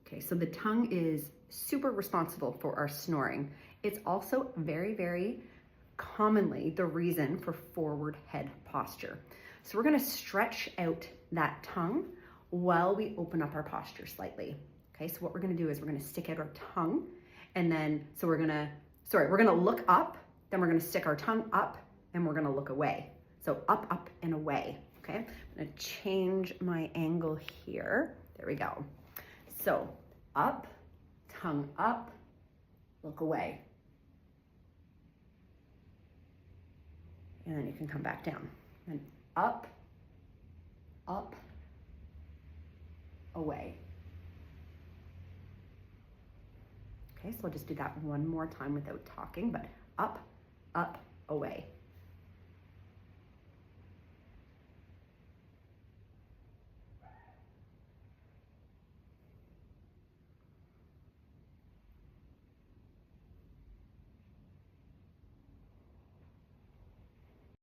Okay, so the tongue is super responsible for our snoring. It's also very, very commonly the reason for forward head posture. So we're gonna stretch out that tongue while we open up our posture slightly. Okay, so what we're gonna do is we're gonna stick out our tongue, and then, so we're gonna look up, then we're gonna stick our tongue up, and we're gonna look away. So up, up, and away, okay? I'm gonna change my angle here. There we go. So up, tongue up, look away. And then you can come back down. And up, up, away. Okay, so I'll just do that one more time without talking, but up, up, away.